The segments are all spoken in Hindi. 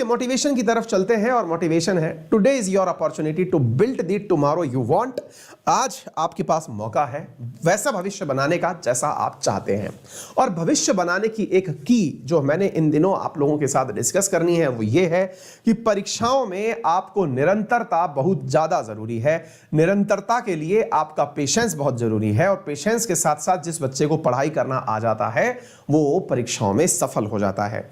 मोटिवेशन की तरफ चलते हैं और मोटिवेशन है today is your opportunity to build the tomorrow you want. आज आपके पास मौका है वैसा भविष्य बनाने का जैसा आप चाहते हैं। और भविष्य बनाने की एक की जो मैंने इन दिनों आप लोगों के साथ डिस्कस करनी है वो ये है कि परीक्षाओं में आपको निरंतरता बहुत ज्यादा जरूरी है। निरंतरता के लिए आपका पेशेंस बहुत जरूरी है और पेशेंस के साथ साथ जिस बच्चे को पढ़ाई करना आ जाता है वो परीक्षाओं में सफल हो जाता है।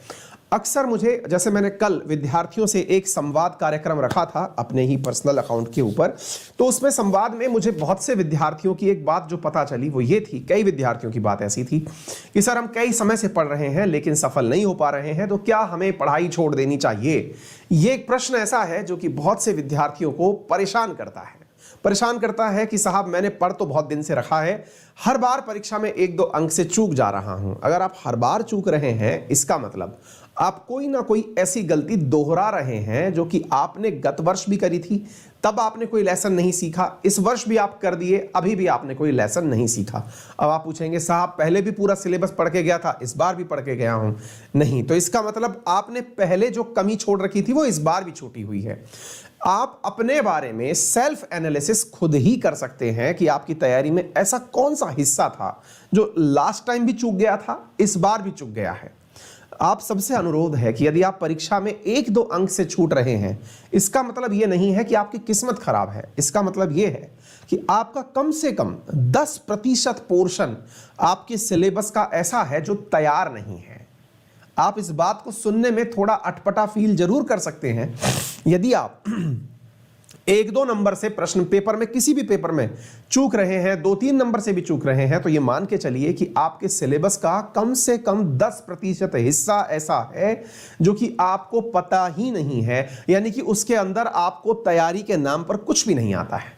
अक्सर मुझे, जैसे मैंने कल विद्यार्थियों से एक संवाद कार्यक्रम रखा था अपने ही पर्सनल अकाउंट के ऊपर, तो उसमें संवाद में मुझे बहुत से विद्यार्थियों की एक बात जो पता चली वो ये थी, कई विद्यार्थियों की बात ऐसी थी कि सर हम कई समय से पढ़ रहे हैं लेकिन सफल नहीं हो पा रहे हैं, तो क्या हमें पढ़ाई छोड़ देनी चाहिए। ये एक प्रश्न ऐसा है जो कि बहुत से विद्यार्थियों को परेशान करता है कि साहब मैंने पढ़ तो बहुत दिन से रखा है, हर बार परीक्षा में 1-2 अंक से चूक जा रहा हूं। अगर आप हर बार चूक रहे हैं इसका मतलब आप कोई ना कोई ऐसी गलती दोहरा रहे हैं जो कि आपने गत वर्ष भी करी थी, तब आपने कोई लेसन नहीं सीखा, इस वर्ष भी आप कर दिए, अभी भी आपने कोई लेसन नहीं सीखा। अब आप पूछेंगे साहब पहले भी पूरा सिलेबस पढ़ के गया था, इस बार भी पढ़ के गया हूं। नहीं, तो इसका मतलब आपने पहले जो कमी छोड़ रखी थी वो इस बार भी छूटी हुई है। आप अपने बारे में सेल्फ एनालिसिस खुद ही कर सकते हैं कि आपकी तैयारी में ऐसा कौन सा हिस्सा था जो लास्ट टाइम भी चूक गया था, इस बार भी चूक गया है। आप सबसे अनुरोध है कि यदि आप परीक्षा में 1-2 अंक से छूट रहे हैं, इसका मतलब यह नहीं है कि आपकी किस्मत खराब है। इसका मतलब यह है कि आपका कम से कम 10% पोर्शन आपके सिलेबस का ऐसा है जो तैयार नहीं है। आप इस बात को सुनने में थोड़ा अटपटा फील जरूर कर सकते हैं। यदि आप 1-2 नंबर से प्रश्न पेपर में, किसी भी पेपर में चूक रहे हैं, 2-3 नंबर से भी चूक रहे हैं, तो ये मान के चलिए कि आपके सिलेबस का कम से कम 10% हिस्सा ऐसा है जो कि आपको पता ही नहीं है, यानी कि उसके अंदर आपको तैयारी के नाम पर कुछ भी नहीं आता है।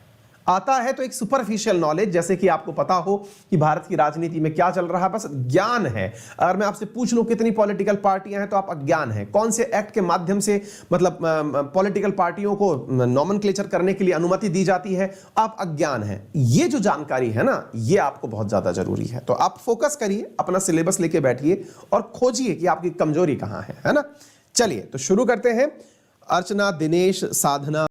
आता है तो एक सुपरफिशियल नॉलेज, जैसे कि आपको पता हो कि भारत की राजनीति में क्या चल रहा है, बस ज्ञान है। अगर मैं आपसे पूछ लूं कितनी पॉलिटिकल पार्टियां हैं तो आप अज्ञान है। कौन से एक्ट के माध्यम से मतलब पॉलिटिकल पार्टियों को नॉमेनक्लेचर करने के लिए अनुमति दी जाती है, आप अज्ञान है। ये जो जानकारी है ना, ये आपको बहुत ज्यादा जरूरी है। तो आप फोकस करिए, अपना सिलेबस लेके बैठिए और खोजिए कि आपकी कमजोरी कहां है ना। चलिए तो शुरू करते हैं। अर्चना, दिनेश, साधना,